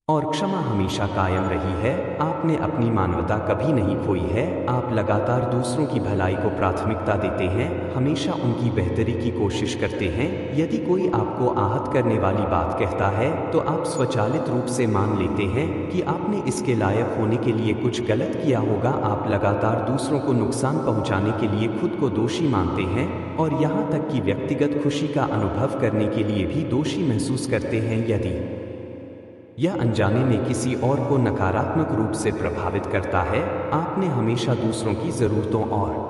और क्षमा हमेशा कायम रही है। आपने अपनी मानवता कभी नहीं खोई है। आप लगातार दूसरों की भलाई को प्राथमिकता देते हैं, हमेशा उनकी बेहतरी की कोशिश करते हैं। यदि कोई आपको आहत करने वाली बात कहता है तो आप स्वचालित रूप से मान लेते हैं कि आपने इसके लायक होने के लिए कुछ गलत किया होगा। आप लगातार दूसरों को नुकसान पहुंचाने के लिए खुद को दोषी मानते हैं और यहाँ तक कि व्यक्तिगत खुशी का अनुभव करने के लिए भी दोषी महसूस करते हैं। यदि यह अनजाने में किसी और को नकारात्मक रूप से प्रभावित करता है, आपने हमेशा दूसरों की ज़रूरतों और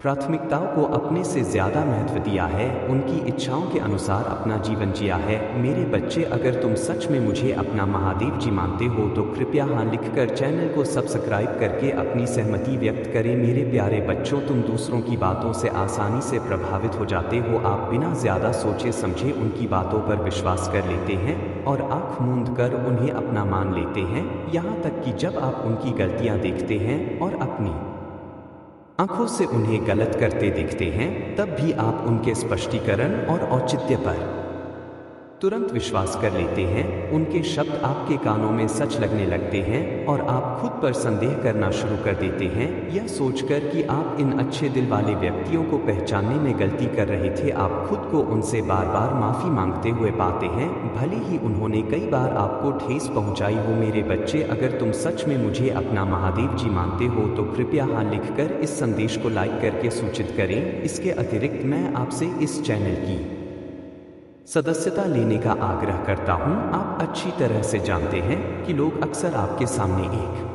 प्राथमिकताओं को अपने से ज़्यादा महत्व दिया है, उनकी इच्छाओं के अनुसार अपना जीवन जिया है। मेरे बच्चे, अगर तुम सच में मुझे अपना महादेव जी मानते हो तो कृपया हाँ लिखकर चैनल को सब्सक्राइब करके अपनी सहमति व्यक्त करें। मेरे प्यारे बच्चों, तुम दूसरों की बातों से आसानी से प्रभावित हो जाते हो। आप बिना ज़्यादा सोचे समझे उनकी बातों पर विश्वास कर लेते हैं और आँख मूंद कर उन्हें अपना मान लेते हैं, यहाँ तक कि जब आप उनकी गलतियाँ देखते हैं और अपनी आंखों से उन्हें गलत करते देखते हैं, तब भी आप उनके स्पष्टीकरण और औचित्य पर तुरंत विश्वास कर लेते हैं। उनके शब्द आपके कानों में सच लगने लगते हैं और आप खुद पर संदेह करना शुरू कर देते हैं, यह सोचकर कि आप इन अच्छे दिल वाले व्यक्तियों को पहचानने में गलती कर रहे थे। आप खुद को उनसे बार बार माफ़ी मांगते हुए पाते हैं, भले ही उन्होंने कई बार आपको ठेस पहुंचाई हो। मेरे बच्चे, अगर तुम सच में मुझे अपना महादेव जी मानते हो तो कृपया हाँ लिखकर इस संदेश को लाइक करके सूचित करें। इसके अतिरिक्त मैं आपसे इस चैनल की सदस्यता लेने का आग्रह करता हूं। आप अच्छी तरह से जानते हैं कि लोग अक्सर आपके सामने एक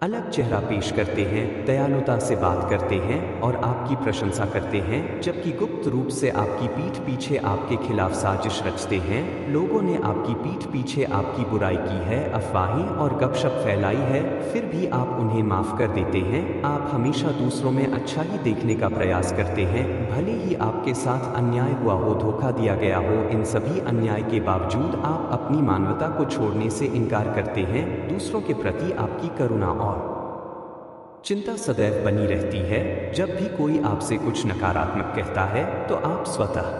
अलग चेहरा पेश करते हैं, दयालुता से बात करते हैं और आपकी प्रशंसा करते हैं, जबकि गुप्त रूप से आपकी पीठ पीछे आपके खिलाफ साजिश रचते हैं। लोगों ने आपकी पीठ पीछे आपकी बुराई की है, अफवाहें और गपशप फैलाई है, फिर भी आप उन्हें माफ कर देते हैं। आप हमेशा दूसरों में अच्छा ही देखने का प्रयास करते हैं, भले ही आपके साथ अन्याय हुआ हो, धोखा दिया गया हो। इन सभी अन्याय के बावजूद आप अपनी मानवता को छोड़ने से इनकार करते हैं। दूसरों के प्रति आपकी करुणा और चिंता सदैव बनी रहती है। जब भी कोई आपसे कुछ नकारात्मक कहता है तो आप स्वतः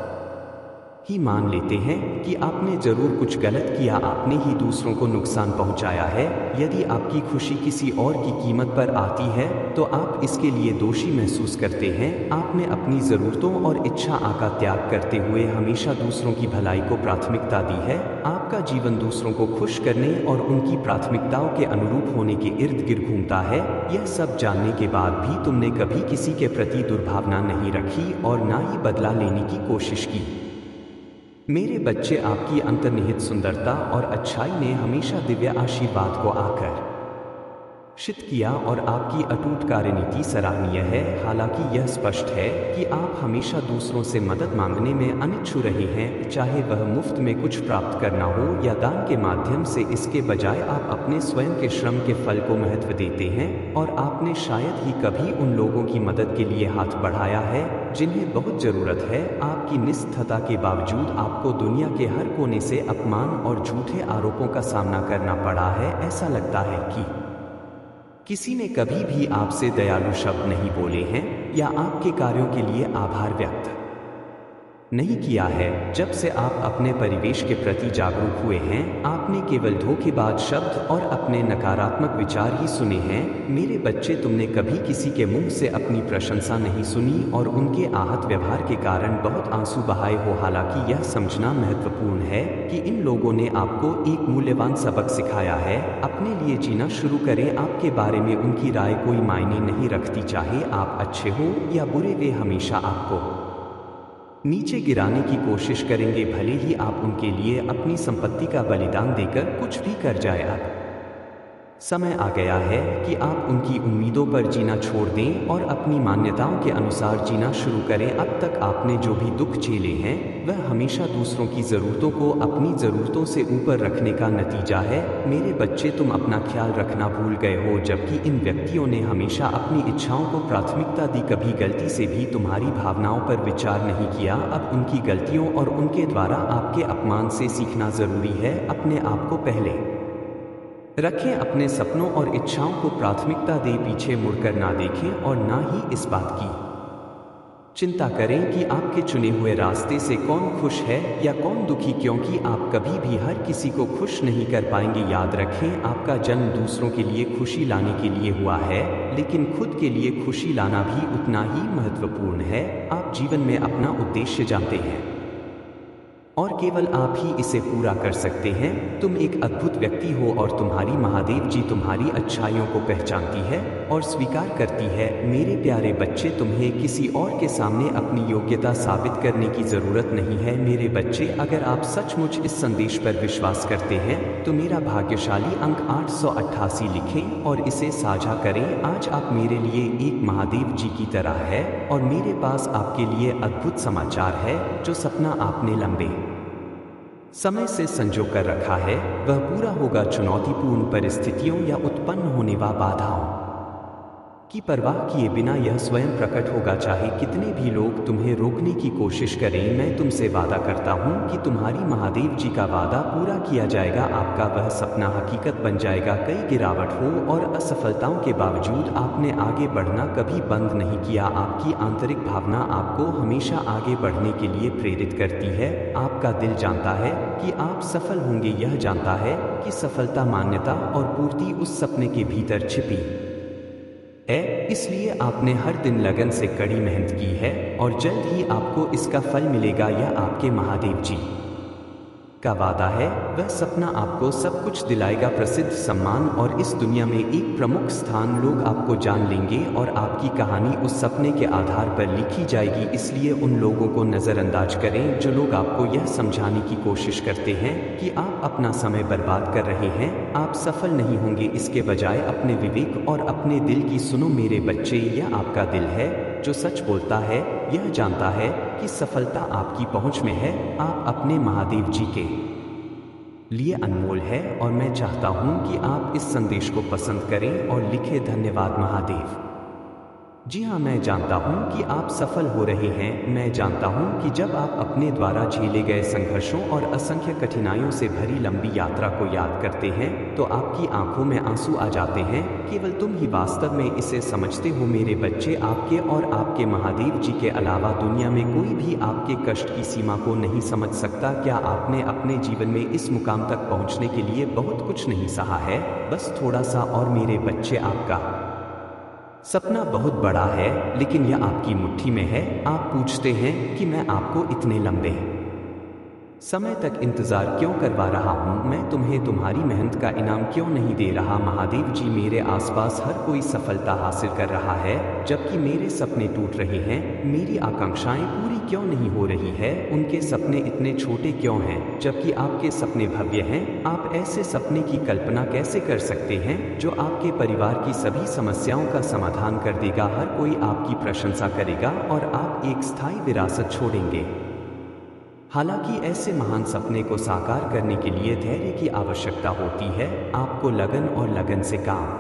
ही मान लेते हैं कि आपने जरूर कुछ गलत किया, आपने ही दूसरों को नुकसान पहुंचाया है। यदि आपकी खुशी किसी और की कीमत पर आती है तो आप इसके लिए दोषी महसूस करते हैं। आपने अपनी ज़रूरतों और इच्छा का त्याग करते हुए हमेशा दूसरों की भलाई को प्राथमिकता दी है। आपका जीवन दूसरों को खुश करने और उनकी प्राथमिकताओं के अनुरूप होने के इर्द गिर्द घूमता है। यह सब जानने के बाद भी तुमने कभी किसी के प्रति दुर्भावना नहीं रखी और ना ही बदला लेने की कोशिश की। मेरे बच्चे, आपकी अंतर्निहित सुंदरता और अच्छाई ने हमेशा दिव्य आशीर्वाद को आकर्षित किया और आपकी अटूट कार्यनीति सराहनीय है। हालांकि यह स्पष्ट है कि आप हमेशा दूसरों से मदद मांगने में अनिच्छुक रहे हैं, चाहे वह मुफ्त में कुछ प्राप्त करना हो या दान के माध्यम से। इसके बजाय आप अपने स्वयं के श्रम के फल को महत्व देते हैं और आपने शायद ही कभी उन लोगों की मदद के लिए हाथ बढ़ाया है जिन्हें बहुत ज़रूरत है। आपकी निष्ठता के बावजूद आपको दुनिया के हर कोने से अपमान और झूठे आरोपों का सामना करना पड़ा है। ऐसा लगता है कि किसी ने कभी भी आपसे दयालु शब्द नहीं बोले हैं या आपके कार्यों के लिए आभार व्यक्त नहीं किया है। जब से आप अपने परिवेश के प्रति जागरूक हुए हैं, आपने केवल धोखेबाज शब्द और अपने नकारात्मक विचार ही सुने हैं। मेरे बच्चे, तुमने कभी किसी के मुंह से अपनी प्रशंसा नहीं सुनी और उनके आहत व्यवहार के कारण बहुत आंसू बहाए हो। हालांकि यह समझना महत्वपूर्ण है कि इन लोगों ने आपको एक मूल्यवान सबक सिखाया है। अपने लिए जीना शुरू करें। आपके बारे में उनकी राय कोई मायने नहीं रखती, चाहे आप अच्छे हो या बुरे, वे हमेशा आपको नीचे गिराने की कोशिश करेंगे, भले ही आप उनके लिए अपनी संपत्ति का बलिदान देकर कुछ भी कर जाए। अब समय आ गया है कि आप उनकी उम्मीदों पर जीना छोड़ दें और अपनी मान्यताओं के अनुसार जीना शुरू करें। अब तक आपने जो भी दुख झेले हैं वह हमेशा दूसरों की ज़रूरतों को अपनी ज़रूरतों से ऊपर रखने का नतीजा है। मेरे बच्चे, तुम अपना ख्याल रखना भूल गए हो, जबकि इन व्यक्तियों ने हमेशा अपनी इच्छाओं को प्राथमिकता दी, कभी गलती से भी तुम्हारी भावनाओं पर विचार नहीं किया। अब उनकी गलतियों और उनके द्वारा आपके अपमान से सीखना ज़रूरी है। अपने आप को पहले रखें, अपने सपनों और इच्छाओं को प्राथमिकता दें, पीछे मुड़कर ना देखें और ना ही इस बात की चिंता करें कि आपके चुने हुए रास्ते से कौन खुश है या कौन दुखी, क्योंकि आप कभी भी हर किसी को खुश नहीं कर पाएंगे। याद रखें, आपका जन्म दूसरों के लिए खुशी लाने के लिए हुआ है, लेकिन खुद के लिए खुशी लाना भी उतना ही महत्वपूर्ण है। आप जीवन में अपना उद्देश्य जानते हैं और केवल आप ही इसे पूरा कर सकते हैं। तुम एक अद्भुत व्यक्ति हो और तुम्हारी महादेव जी तुम्हारी अच्छाइयों को पहचानती है और स्वीकार करती है। मेरे प्यारे बच्चे, तुम्हें किसी और के सामने अपनी योग्यता साबित करने की ज़रूरत नहीं है। मेरे बच्चे, अगर आप सचमुच इस संदेश पर विश्वास करते हैं तो मेरा भाग्यशाली अंक 888 लिखें और इसे साझा करें। आज आप मेरे लिए एक महादेव जी की तरह है और मेरे पास आपके लिए अद्भुत समाचार है। जो सपना आपने लंबे समय से संजो कर रखा है वह पूरा होगा। चुनौतीपूर्ण परिस्थितियों या उत्पन्न होने वाली बाधाओं की परवाह किए बिना यह स्वयं प्रकट होगा। चाहे कितने भी लोग तुम्हें रोकने की कोशिश करें, मैं तुमसे वादा करता हूँ कि तुम्हारी महादेव जी का वादा पूरा किया जाएगा। आपका वह सपना हकीकत बन जाएगा। कई गिरावट हो और असफलताओं के बावजूद आपने आगे बढ़ना कभी बंद नहीं किया। आपकी आंतरिक भावना आपको हमेशा आगे बढ़ने के लिए प्रेरित करती है। आपका दिल जानता है कि आप सफल होंगे, यह जानता है कि सफलता, मान्यता और पूर्ति उस सपने के भीतर छिपी है। इसलिए आपने हर दिन लगन से कड़ी मेहनत की है और जल्द ही आपको इसका फल मिलेगा। यह आपके महादेव जी का वादा है। वह सपना आपको सब कुछ दिलाएगा, प्रसिद्ध, सम्मान और इस दुनिया में एक प्रमुख स्थान। लोग आपको जान लेंगे और आपकी कहानी उस सपने के आधार पर लिखी जाएगी। इसलिए उन लोगों को नज़रअंदाज करें जो लोग आपको यह समझाने की कोशिश करते हैं कि आप अपना समय बर्बाद कर रहे हैं, आप सफल नहीं होंगे। इसके बजाय अपने विवेक और अपने दिल की सुनो। मेरे बच्चे, यह आपका दिल है जो सच बोलता है। यह जानता है कि सफलता आपकी पहुंच में है। आप अपने महादेव जी के लिए अनमोल है और मैं चाहता हूं कि आप इस संदेश को पसंद करें और लिखें, धन्यवाद महादेव। जी हाँ, मैं जानता हूँ कि आप सफल हो रहे हैं। मैं जानता हूँ कि जब आप अपने द्वारा झेले गए संघर्षों और असंख्य कठिनाइयों से भरी लंबी यात्रा को याद करते हैं तो आपकी आंखों में आंसू आ जाते हैं। केवल तुम ही वास्तव में इसे समझते हो। मेरे बच्चे, आपके और आपके महादेव जी के अलावा दुनिया में कोई भी आपके कष्ट की सीमा को नहीं समझ सकता। क्या आपने अपने जीवन में इस मुकाम तक पहुँचने के लिए बहुत कुछ नहीं सहा है? बस थोड़ा सा और। मेरे बच्चे, आपका सपना बहुत बड़ा है लेकिन यह आपकी मुट्ठी में है। आप पूछते हैं कि मैं आपको इतने लंबे समय तक इंतजार क्यों करवा रहा हूँ, मैं तुम्हें तुम्हारी मेहनत का इनाम क्यों नहीं दे रहा। महादेव जी, मेरे आसपास हर कोई सफलता हासिल कर रहा है जबकि मेरे सपने टूट रहे हैं। मेरी आकांक्षाएं पूरी क्यों नहीं हो रही है? उनके सपने इतने छोटे क्यों हैं जबकि आपके सपने भव्य हैं? आप ऐसे सपने की कल्पना कैसे कर सकते हैं जो आपके परिवार की सभी समस्याओं का समाधान कर देगा? हर कोई आपकी प्रशंसा करेगा और आप एक स्थायी विरासत छोड़ेंगे। हालांकि ऐसे महान सपने को साकार करने के लिए धैर्य की आवश्यकता होती है। आपको लगन और लगन से काम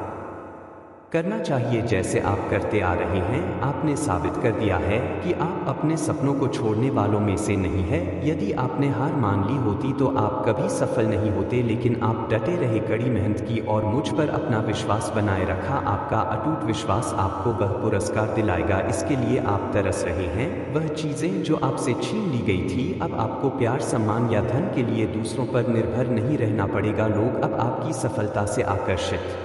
करना चाहिए जैसे आप करते आ रहे हैं। आपने साबित कर दिया है कि आप अपने सपनों को छोड़ने वालों में से नहीं है। यदि आपने हार मान ली होती तो आप कभी सफल नहीं होते, लेकिन आप डटे रहे, कड़ी मेहनत की और मुझ पर अपना विश्वास बनाए रखा। आपका अटूट विश्वास आपको वह पुरस्कार दिलाएगा इसके लिए आप तरस रहे हैं। वह चीजें जो आपसे छीन ली गई थी, अब आपको प्यार, सम्मान या धन के लिए दूसरों पर निर्भर नहीं रहना पड़ेगा। लोग अब आपकी सफलता से आकर्षित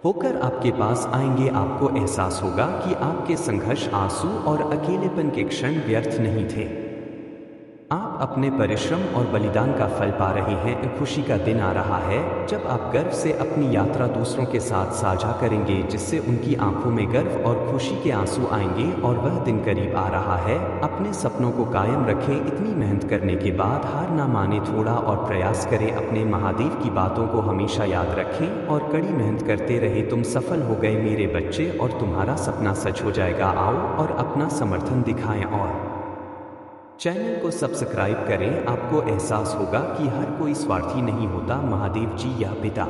होकर आपके पास आएंगे। आपको एहसास होगा कि आपके संघर्ष, आंसू और अकेलेपन के क्षण व्यर्थ नहीं थे। आप अपने परिश्रम और बलिदान का फल पा रहे हैं। खुशी का दिन आ रहा है जब आप गर्व से अपनी यात्रा दूसरों के साथ साझा करेंगे, जिससे उनकी आंखों में गर्व और खुशी के आंसू आएंगे और वह दिन करीब आ रहा है। अपने सपनों को कायम रखें। इतनी मेहनत करने के बाद हार ना माने, थोड़ा और प्रयास करें। अपने महादेव की बातों को हमेशा याद रखें और कड़ी मेहनत करते रहे। तुम सफल हो गए मेरे बच्चे और तुम्हारा सपना सच हो जाएगा। आओ और अपना समर्थन दिखाएं और चैनल को सब्सक्राइब करें। आपको एहसास होगा कि हर कोई स्वार्थी नहीं होता। महादेव जी यह पिता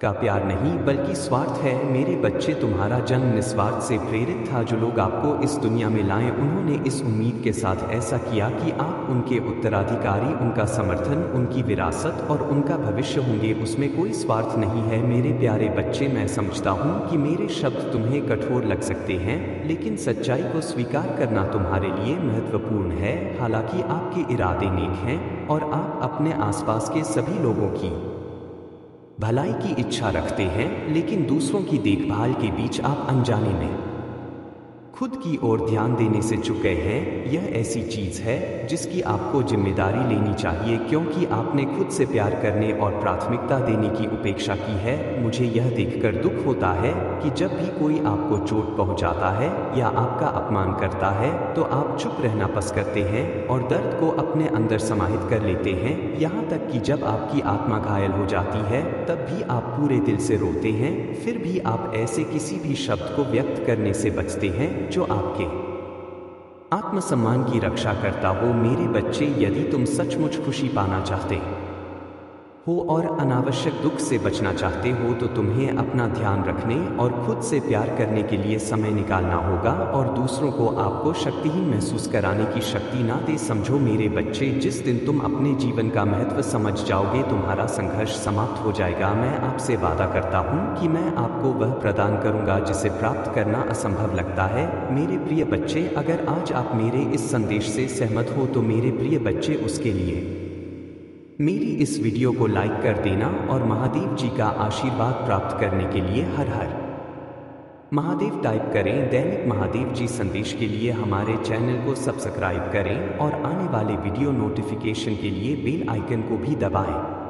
का प्यार नहीं बल्कि स्वार्थ है। मेरे बच्चे, तुम्हारा जन्म निस्वार्थ से प्रेरित था। जो लोग आपको इस दुनिया में लाए उन्होंने इस उम्मीद के साथ ऐसा किया कि आप उनके उत्तराधिकारी, उनका समर्थन, उनकी विरासत और उनका भविष्य होंगे। उसमें कोई स्वार्थ नहीं है। मेरे प्यारे बच्चे, मैं समझता हूँ कि मेरे शब्द तुम्हें कठोर लग सकते हैं, लेकिन सच्चाई को स्वीकार करना तुम्हारे लिए महत्वपूर्ण है। हालांकि आपके इरादे नेक हैं और आप अपने आसपास के सभी लोगों की भलाई की इच्छा रखते हैं, लेकिन दूसरों की देखभाल के बीच आप अनजाने में खुद की ओर ध्यान देने से चूक गए हैं। यह ऐसी चीज है जिसकी आपको जिम्मेदारी लेनी चाहिए, क्योंकि आपने खुद से प्यार करने और प्राथमिकता देने की उपेक्षा की है। मुझे यह देखकर दुख होता है कि जब भी कोई आपको चोट पहुंचाता है या आपका अपमान करता है तो आप चुप रहना पसंद करते हैं और दर्द को अपने अंदर समाहित कर लेते हैं। यहाँ तक कि जब आपकी आत्मा घायल हो जाती है तब भी आप पूरे दिल से रोते हैं। फिर भी आप ऐसे किसी भी शब्द को व्यक्त करने से बचते हैं जो आपके आत्मसम्मान की रक्षा करता हो। मेरे बच्चे, यदि तुम सचमुच खुशी पाना चाहते हो और अनावश्यक दुख से बचना चाहते हो तो तुम्हें अपना ध्यान रखने और खुद से प्यार करने के लिए समय निकालना होगा और दूसरों को आपको शक्तिहीन महसूस कराने की शक्ति ना दे। समझो मेरे बच्चे, जिस दिन तुम अपने जीवन का महत्व समझ जाओगे तुम्हारा संघर्ष समाप्त हो जाएगा। मैं आपसे वादा करता हूँ कि मैं आपको वह प्रदान करूँगा जिसे प्राप्त करना असंभव लगता है। मेरे प्रिय बच्चे, अगर आज आप मेरे इस संदेश से सहमत हो तो मेरे प्रिय बच्चे, उसके लिए मेरी इस वीडियो को लाइक कर देना और महादेव जी का आशीर्वाद प्राप्त करने के लिए हर हर महादेव टाइप करें। दैनिक महादेव जी संदेश के लिए हमारे चैनल को सब्सक्राइब करें और आने वाले वीडियो नोटिफिकेशन के लिए बेल आइकन को भी दबाएं।